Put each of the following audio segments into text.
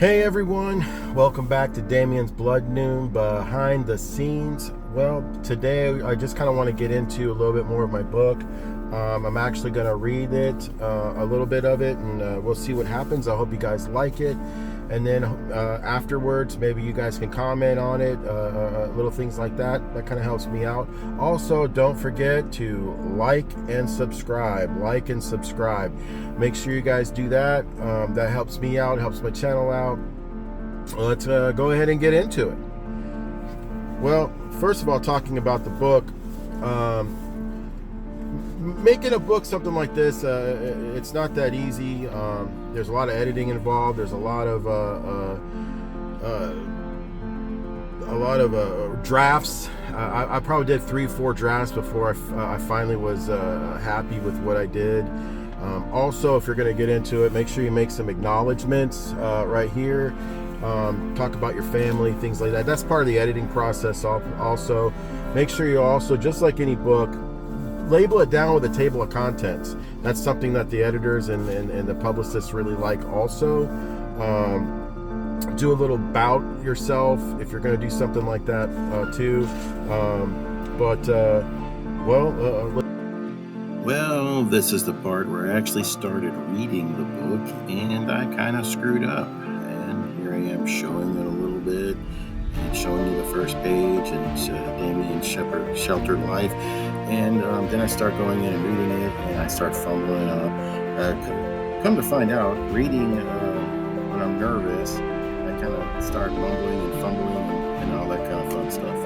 Hey everyone, welcome back to Damien's Blood Noon behind the scenes. Well, today I just kind of want to get into a little bit more of my book. I'm actually going to read it, a little bit of it, and we'll see what happens. I hope you guys like it. And then afterwards, maybe you guys can comment on it, little things like that. That kind of helps me out. Also, don't forget to like and subscribe. Like and subscribe. Make sure you guys do that. That helps me out, helps my channel out. Let's go ahead and get into it. Well, first of all, talking about the book, making a book, something like this, it's not that easy. There's a lot of editing involved. There's a lot of drafts. I probably did 3-4 drafts before I finally was happy with what I did. Also, if you're going to get into it, make sure you make some acknowledgments right here. Talk about your family, things like that. That's part of the editing process. Also, make sure you also, just like any book, label it down with a table of contents. That's something that the editors and the publicists really like. Also, do a little about yourself if you're going to do something like that too. Well, this is the part where I actually started reading the book and I kind of screwed up. And here I am showing it a little bit and showing you the first page, and it's Damien Sheltered Life. And then I start going in and reading it, and I start fumbling up. Come to find out, reading when I'm nervous, I kind of start mumbling and fumbling and all that kind of fun stuff.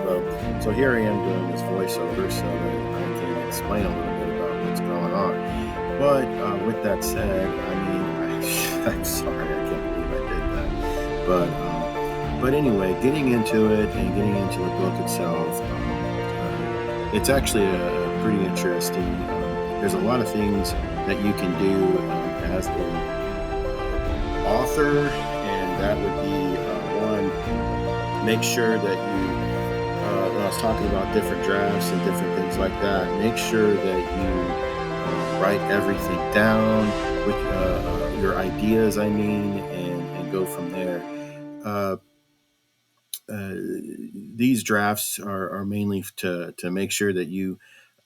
So here I am doing this voiceover so that I can explain a little bit about what's going on. But with that said, I mean, I'm sorry, I can't believe I did that. But anyway, getting into it and getting into the book itself, it's actually pretty interesting. There's a lot of things that you can do as an author, and that would be one, make sure that you, when I was talking about different drafts and different things like that, make sure that you write everything down with your ideas, and go from there. These drafts are mainly to make sure that you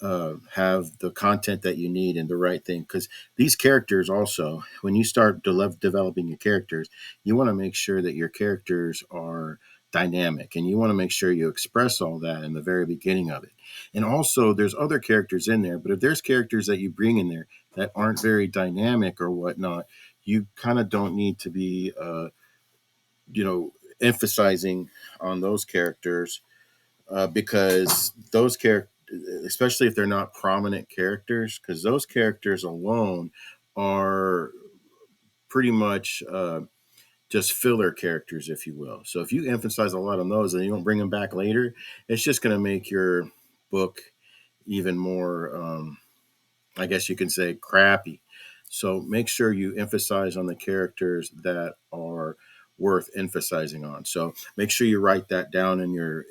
have the content that you need and the right thing, because these characters also, when you start developing your characters, you want to make sure that your characters are dynamic, and you want to make sure you express all that in the very beginning of it. And also, there's other characters in there, but if there's characters that you bring in there that aren't very dynamic or whatnot, you kind of don't need to be emphasizing on those characters, because those characters, especially if they're not prominent characters, because those characters alone are pretty much just filler characters, if you will. So if you emphasize a lot on those and you don't bring them back later, it's just going to make your book even more, I guess you can say, crappy. So make sure you emphasize on the characters that are worth emphasizing on. So make sure you write that down in your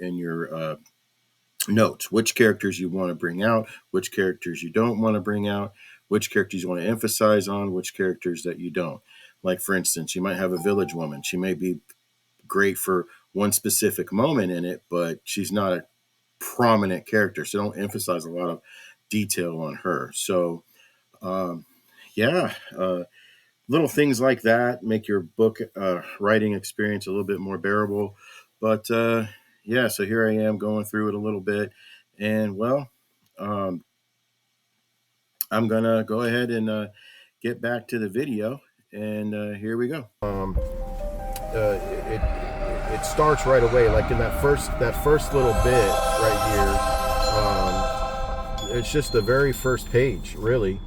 notes, which characters you want to bring out, which characters you don't want to bring out, which characters you want to emphasize on, which characters that you don't. Like, for instance, you might have a village woman. She may be great for one specific moment in it, but she's not a prominent character, so don't emphasize a lot of detail on her. So yeah, little things like that make your book writing experience a little bit more bearable. But yeah, so here I am going through it a little bit, and well, I'm gonna go ahead and get back to the video, and here we go. It starts right away, like in that first little bit right here. It's just the very first page, really.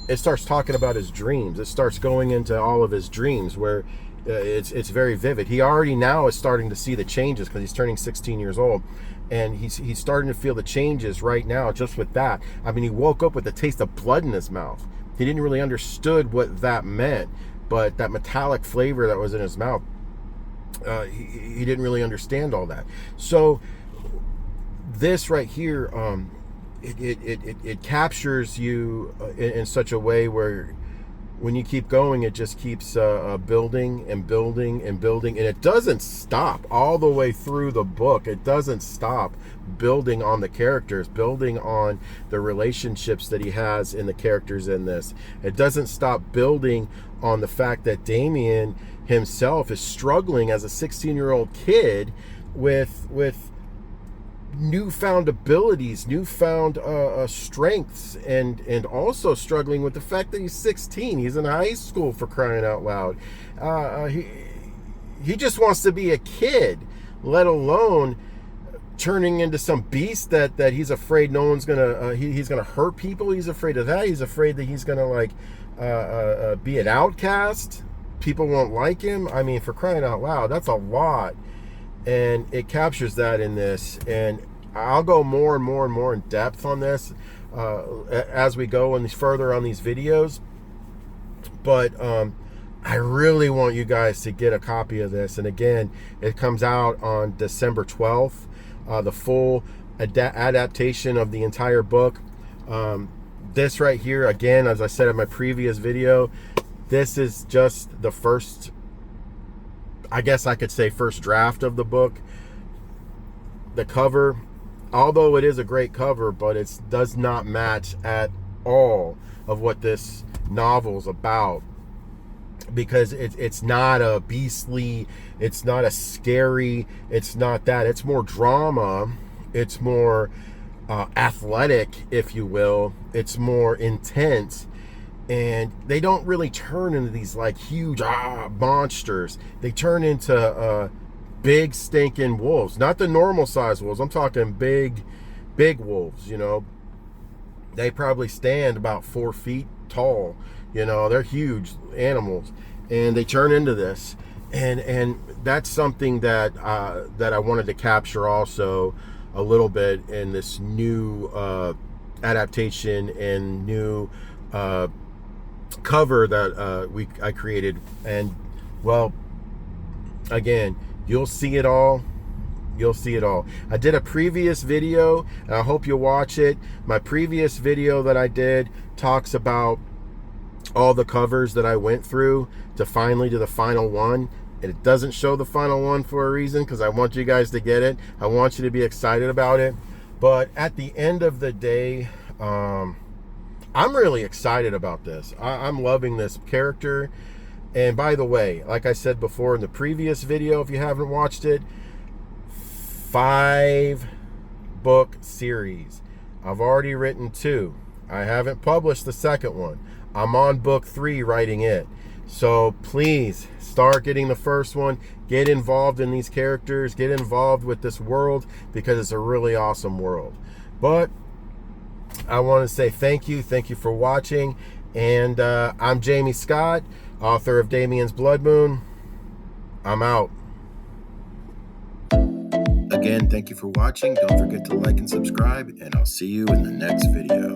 It starts talking about his dreams. It starts going into all of his dreams, where it's very vivid. He already now is starting to see the changes because he's turning 16 years old, and he's starting to feel the changes right now just with that. I mean, he woke up with a taste of blood in his mouth. He didn't really understood what that meant, but that metallic flavor that was in his mouth, he didn't really understand all that. So this right here, it captures you in such a way where when you keep going, it just keeps building and building and building, and it doesn't stop all the way through the book. It doesn't stop building on the characters, building on the relationships that he has in the characters in this. It doesn't stop building on the fact that Damien himself is struggling as a 16-year-old kid with newfound abilities, newfound strengths, and also struggling with the fact that he's 16. He's in high school, for crying out loud. He just wants to be a kid, let alone turning into some beast that he's afraid no one's gonna he's gonna hurt people. He's afraid of that. He's afraid that he's gonna be an outcast. People won't like him. I mean, for crying out loud, that's a lot. And it captures that in this, and I'll go more and more and more in depth on this as we go and further on these videos. But I really want you guys to get a copy of this. And again, it comes out on December 12th, the full adaptation of the entire book. This right here, again, as I said in my previous video, this is just the first, I guess I could say, first draft of the book. The cover, although it is a great cover, but it does not match at all of what this novel's about, because it's not a beastly, it's not a scary, it's not that. It's more drama, it's more athletic, if you will. It's more intense. And they don't really turn into these like huge monsters. They turn into big stinking wolves. Not the normal size wolves. I'm talking big wolves, you know. They probably stand about 4 feet tall. You know, they're huge animals. And they turn into this. And that's something that that I wanted to capture also a little bit in this new adaptation and new cover that I created. And well, again, you'll see it all. You'll see it all. I did a previous video, and I hope you'll watch it. My previous video that I did talks about all the covers that I went through to finally do the final one. And it doesn't show the final one for a reason, because I want you guys to get it. I want you to be excited about it. But at the end of the day, I'm really excited about this. I'm loving this character. And by the way, like I said before in the previous video, if you haven't watched it, 5-book series. I've already written 2. I haven't published the second one. I'm on book 3 writing it. So please start getting the first one. Get involved in these characters. Get involved with this world, because it's a really awesome world. But I want to say thank you. Thank you for watching. And I'm Jamie Scott, author of Damien's Blood Moon. I'm out. Again, thank you for watching. Don't forget to like and subscribe, and I'll see you in the next video.